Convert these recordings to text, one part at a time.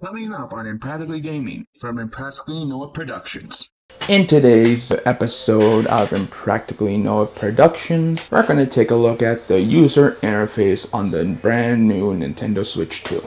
Coming up on Impractically Gaming from ImpracticallyNoah Productions. In today's episode of ImpracticallyNoah Productions, we're going to take a look at the user interface on the brand new Nintendo Switch 2.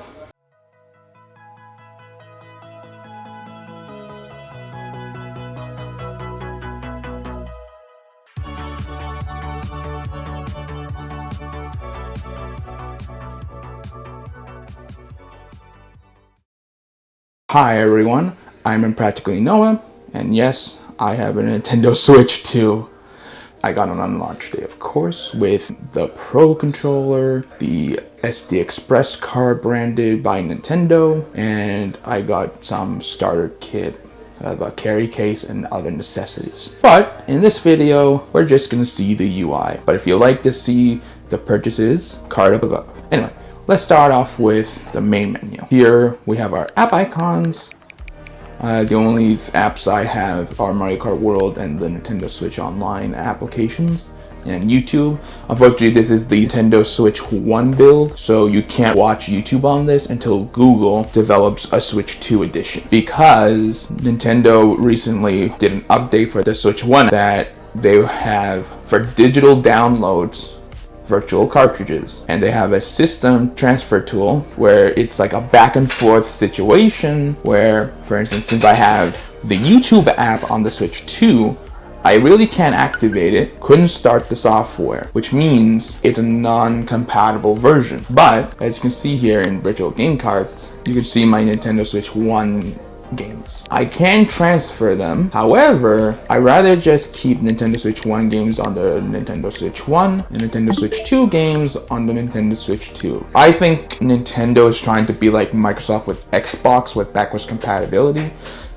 Hi everyone, I'm ImpracticallyNoah, and yes, I have a Nintendo Switch 2. I got it on launch day, of course, with the Pro Controller, the SD Express card branded by Nintendo, and I got some starter kit, a carry case, and other necessities. But in this video, we're just gonna see the UI. But if you like to see the purchases, card up above. Anyway, let's start off with the main menu. Here we have our app icons. The only apps I have are Mario Kart World and the Nintendo Switch Online applications and YouTube. Unfortunately, this is the Nintendo Switch 1 build, so you can't watch YouTube on this until Google develops a Switch 2 edition. Because Nintendo recently did an update for the Switch 1 that they have for digital downloads virtual cartridges, and they have a system transfer tool where it's like a back and forth situation where, for instance, since I have the YouTube app on the Switch 2, I really can't activate it, couldn't start the software, which means it's a non-compatible version. But as you can see here in virtual game carts, you can see my Nintendo Switch 1 games. I can transfer them. However, I rather just keep Nintendo Switch 1 games on the Nintendo Switch 1 and Nintendo Switch 2 games on the Nintendo Switch 2. I think Nintendo is trying to be like Microsoft with Xbox with backwards compatibility.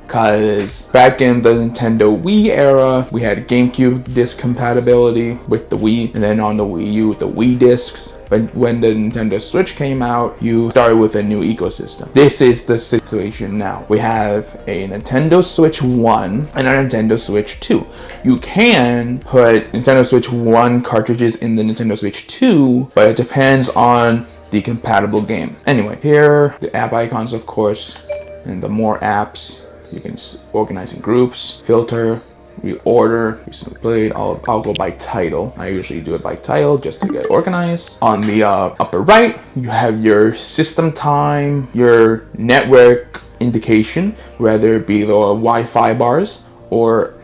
Because back in the Nintendo Wii era, we had GameCube disc compatibility with the Wii, and then on the Wii U, the Wii discs. But when the Nintendo Switch came out, you started with a new ecosystem. This is the situation now. We have a Nintendo Switch 1 and a Nintendo Switch 2. You can put Nintendo Switch 1 cartridges in the Nintendo Switch 2, but it depends on the compatible game. Anyway, here, the app icons, of course, and the more apps. You can organize in groups, filter, reorder, recently played. I'll go by title. I usually do it by title just to get organized. On the upper right, you have your system time, your network indication, whether it be the Wi-Fi bars or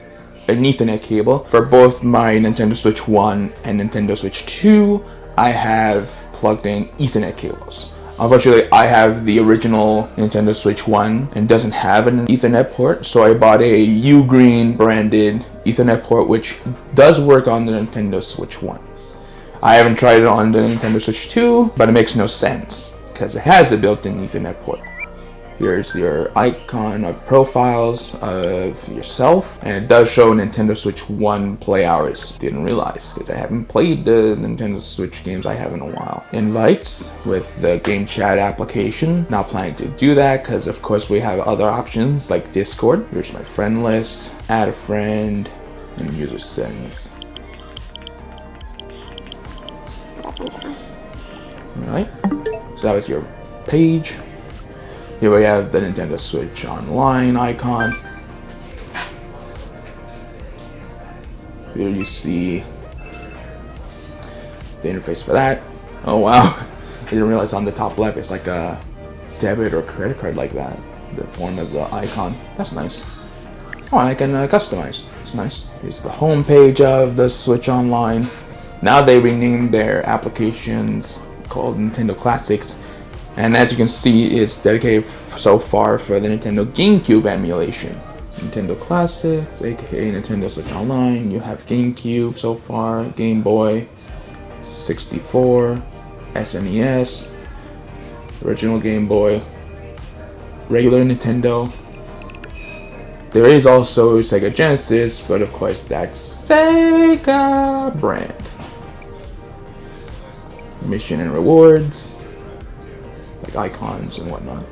an Ethernet cable. For both my Nintendo Switch 1 and Nintendo Switch 2, I have plugged in Ethernet cables. Unfortunately, I have the original Nintendo Switch 1 and doesn't have an Ethernet port, so I bought a Ugreen branded Ethernet port, which does work on the Nintendo Switch 1. I haven't tried it on the Nintendo Switch 2, but it makes no sense because it has a built-in Ethernet port. Here's your icon of profiles of yourself, and it does show Nintendo Switch 1 play hours. Didn't realize because I haven't played the Nintendo Switch games I have in a while. Invites with the game chat application. Not planning to do that because of course we have other options like Discord. Here's my friend list, add a friend, and user settings. Alright, so that was your page. Here we have the Nintendo Switch Online icon. Here you see the interface for that. Oh wow, I didn't realize on the top left it's like a debit or credit card like that. The form of the icon. That's nice. Oh, and I can customize. It's nice. Here's the home page of the Switch Online. Now they renamed their applications called Nintendo Classics. And as you can see, it's dedicated so far for the Nintendo GameCube emulation. Nintendo Classics, aka Nintendo Switch Online. You have GameCube so far, Game Boy, 64, SNES, original Game Boy, regular Nintendo. There is also Sega Genesis, but of course that's Sega brand. Mission and rewards, like icons and whatnot.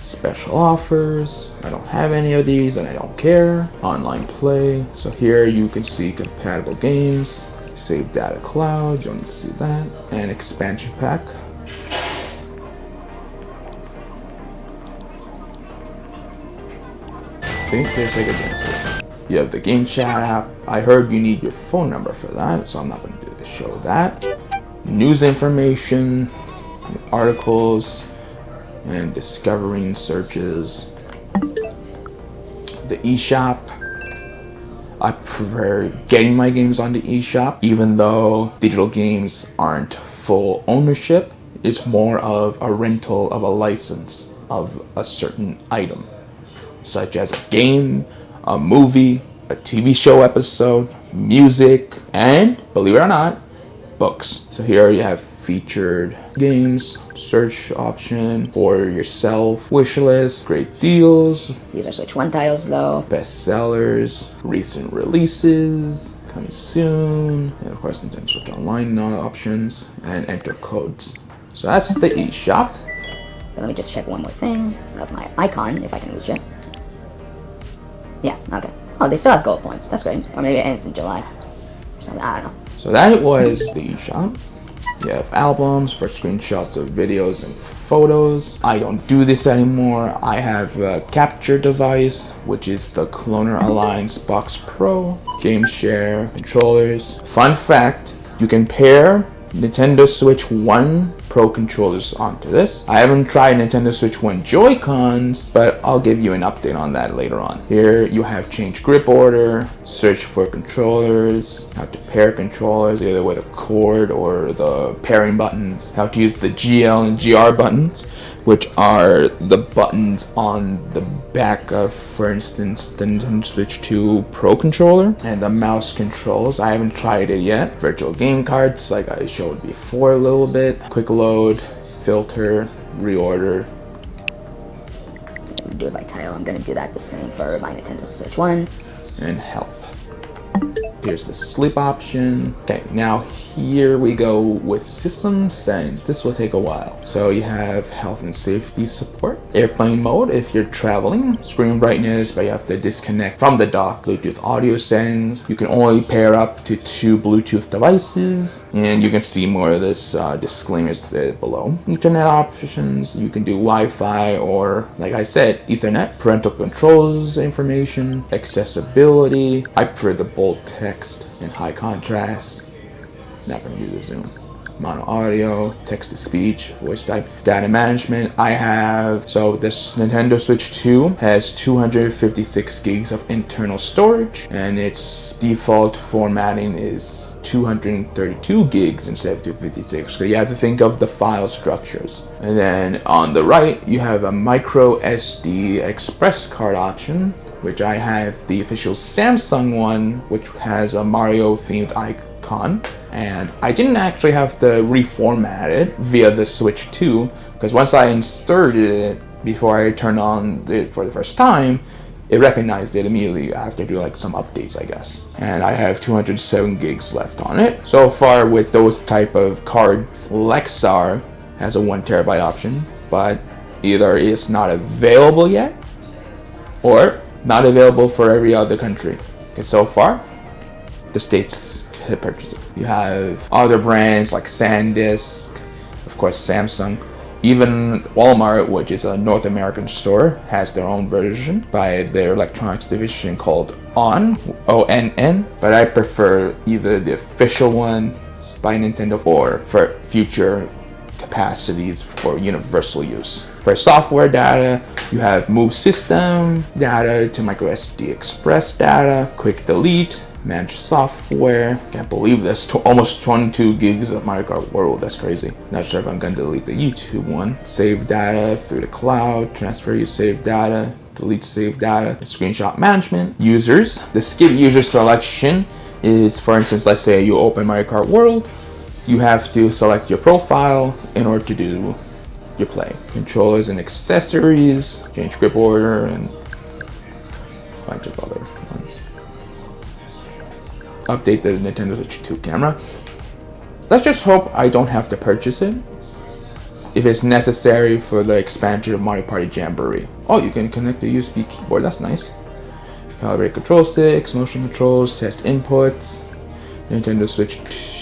Special offers. I don't have any of these and I don't care. Online play. So here you can see compatible games. Save data cloud. You don't need to see that. And expansion pack. See, there's Sega Genesis. You have the game chat app. I heard you need your phone number for that, so I'm not going to show that. News information, articles, and discovering searches. The eShop. I prefer getting my games on the eShop, even though digital games aren't full ownership. It's more of a rental of a license of a certain item, such as a game, a movie, a TV show episode, music, and, believe it or not, books. So here you have featured games, search option for yourself, wish list, great deals. These are Switch 1 titles though. Bestsellers, recent releases, coming soon, and of course Nintendo Switch Online options, and enter codes. So that's the eShop. But let me just check one more thing of my icon, if I can reach it. Yeah, okay. Oh, they still have gold points. That's great. Or maybe it ends in July. Or something. I don't know. So that was the eShop. You have albums for screenshots of videos and photos. I don't do this anymore. I have a capture device, which is the Cloner Alliance Box Pro. Game share, controllers. Fun fact, you can pair Nintendo Switch 1 Pro controllers onto this. I haven't tried Nintendo Switch 1 Joy-Cons, but I'll give you an update on that later on. Here you have change grip order, search for controllers, how to pair controllers either with a cord or the pairing buttons, how to use the GL and GR buttons, which are the buttons on the back of, for instance, the Nintendo Switch 2 Pro controller, and the mouse controls. I haven't tried it yet. Virtual game cards, like I showed before a little bit. Quick load, filter, reorder. Do it by title. I'm gonna do that the same for my Nintendo Switch 1. And help. Here's the sleep option. Okay, now here we go with system settings. This will take a while. So you have health and safety support, airplane mode if you're traveling, screen brightness, but you have to disconnect from the dock, Bluetooth audio settings. You can only pair up to 2 Bluetooth devices, and you can see more of this disclaimers below. Ethernet options, you can do Wi-Fi or, like I said, Ethernet. Parental controls information, accessibility. I prefer the bold text and high contrast. Not going to do the zoom. Mono audio, text to speech, voice type, data management. I have, so this Nintendo Switch 2 has 256 gigs of internal storage, and its default formatting is 232 gigs instead of 256. So you have to think of the file structures. And then on the right, you have a micro SD express card option, which I have the official Samsung one, which has a Mario themed icon. And I didn't actually have to reformat it via the Switch 2, because once I inserted it before I turned on it for the first time, it recognized it immediately after doing like some updates, I guess. And I have 207 gigs left on it. So far with those type of cards, Lexar has a 1 terabyte option, but either it's not available yet or not available for every other country. Okay, so far, the States can purchase it. You have other brands like SanDisk, of course Samsung, even Walmart, which is a North American store, has their own version by their electronics division called ONN, O-N-N, but I prefer either the official ones by Nintendo or for future capacities for universal use. For software data, you have move system data to micro SD express data, quick delete, manage software. Can't believe this, almost 22 gigs of Mario Kart World, that's crazy. Not sure if I'm gonna delete the YouTube one. Save data through the cloud, transfer your saved data, delete saved data, screenshot management. Users, the skip user selection is, for instance, let's say you open Mario Kart World, you have to select your profile in order to do your play. Controllers and accessories, change grip order, and a bunch of other ones. Update the Nintendo Switch 2 camera. Let's just hope I don't have to purchase it if it's necessary for the expansion of Mario Party Jamboree. Oh, you can connect the USB keyboard, that's nice. Calibrate control sticks, motion controls, test inputs. Nintendo Switch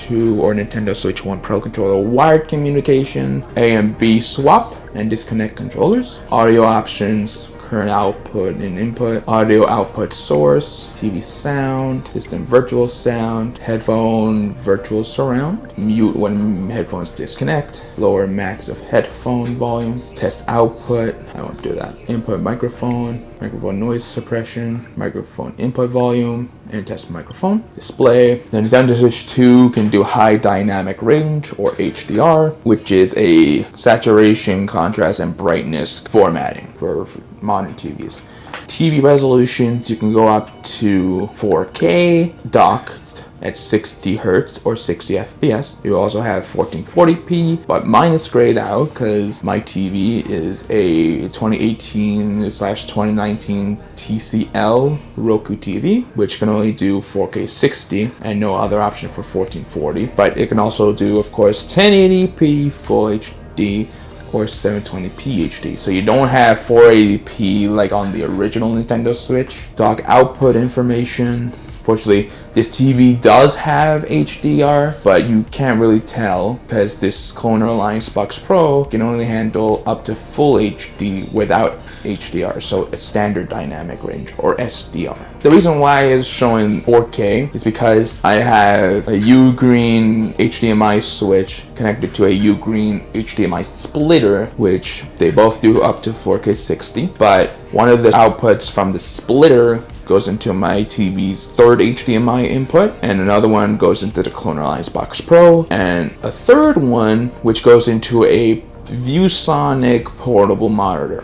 2 or Nintendo Switch 1 Pro controller wired communication, A and B swap and disconnect controllers, audio options, current output and input, audio output source, TV sound, system virtual sound, headphone virtual surround, mute when headphones disconnect, lower max of headphone volume, test output, I won't do that, input microphone, microphone noise suppression, microphone input volume, and test microphone, display. The Nintendo Switch 2 can do high dynamic range or HDR, which is a saturation, contrast, and brightness formatting for modern TVs. TV resolutions, you can go up to 4K docked at 60 Hz or 60 FPS. You also have 1440p, but mine is grayed out because my TV is a 2018/2019 TCL Roku TV, which can only do 4K 60 and no other option for 1440. But it can also do, of course, 1080p Full HD or 720p HD. So you don't have 480p like on the original Nintendo Switch. Dock output information. Fortunately, this TV does have HDR, but you can't really tell because this Cloner Alliance Box Pro can only handle up to full HD without HDR, so a standard dynamic range or SDR. The reason why it's showing 4K is because I have a U-Green HDMI switch connected to a U-Green HDMI splitter, which they both do up to 4K 60, but one of the outputs from the splitter goes into my TV's third HDMI input, and another one goes into the Cloner Alliance Box Pro, and a third one which goes into a ViewSonic portable monitor.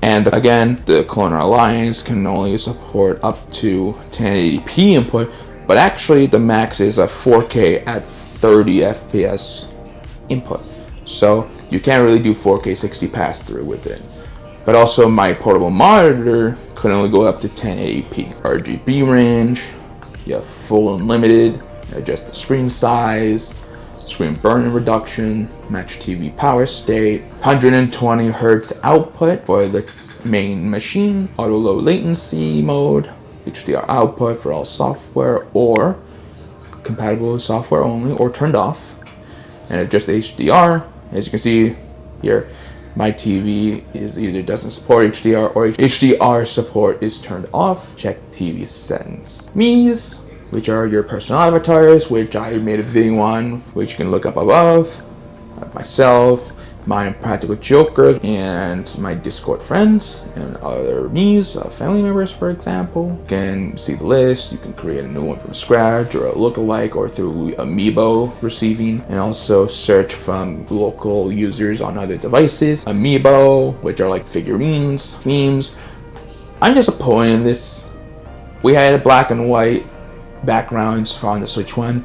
And again, the Cloner Alliance can only support up to 1080p input, but actually the max is a 4K at 30 FPS input. So you can't really do 4K 60 pass through with it. But also my portable monitor could only go up to 1080p. RGB range, you have full unlimited, adjust the screen size, screen burn-in reduction, match TV power state, 120 Hz output for the main machine, auto low latency mode, HDR output for all software or compatible with software only or turned off, and adjust HDR. As you can see here, my TV is either doesn't support HDR or HDR support is turned off. Check TV settings. Mii's, which are your personal avatars, which I made a video on, which you can look up above. Myself, my Impractical Jokers, and my Discord friends, and other Mii's, family members, for example. You can see the list. You can create a new one from scratch, or a lookalike, or through Amiibo receiving, and also search from local users on other devices. Amiibo, which are like figurines, themes. I'm disappointed in this. We had black and white backgrounds on the Switch 1.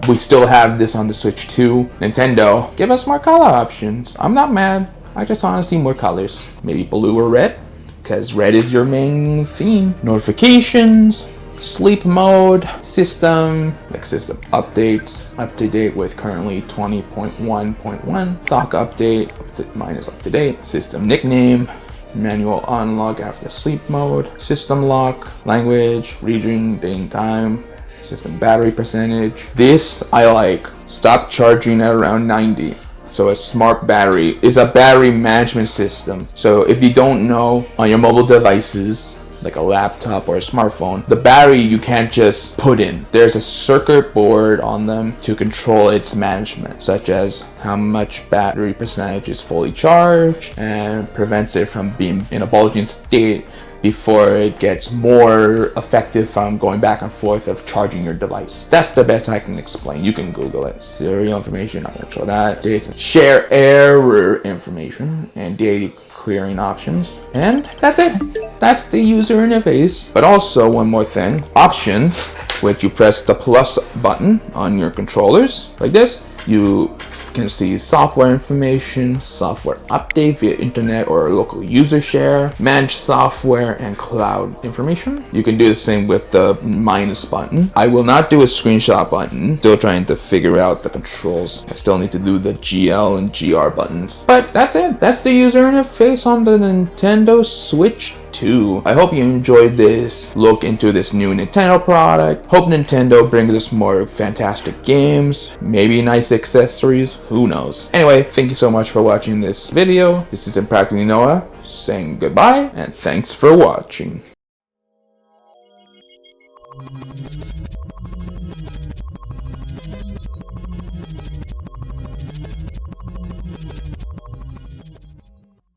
We still have this on the Switch 2. Nintendo, give us more color options. I'm not mad. I just want to see more colors. Maybe blue or red, because red is your main theme. Notifications, sleep mode, system, like system updates, up to date with currently 20.1.1. Dock update, mine is up to date. System nickname, manual unlock after sleep mode, system lock, language, region, date and time, system battery percentage. This I like. Stop charging at around 90. So a smart battery is a battery management system. So if you don't know, on your mobile devices, like a laptop or a smartphone, the battery you can't just put in. There's a circuit board on them to control its management, such as how much battery percentage is fully charged, and prevents it from being in a bulging state before it gets more effective from going back and forth of charging your device. That's the best I can explain. You can Google it. Serial information, I'm gonna show that. There's share error information and data clearing options. And that's it. That's the user interface. But also one more thing, options, which you press the plus button on your controllers like this. You can see software information, software update via internet or local user share, manage software, and cloud information. You can do the same with the minus button. I will not do a screenshot button. Still trying to figure out the controls. I still need to do the GL and GR buttons. But that's it. That's the user interface on the Nintendo Switch 2. I hope you enjoyed this look into this new Nintendo product. Hope Nintendo brings us more fantastic games, maybe nice accessories, who knows. Anyway, thank you so much for watching this video. This is ImpracticallyNoah. saying goodbye and thanks for watching.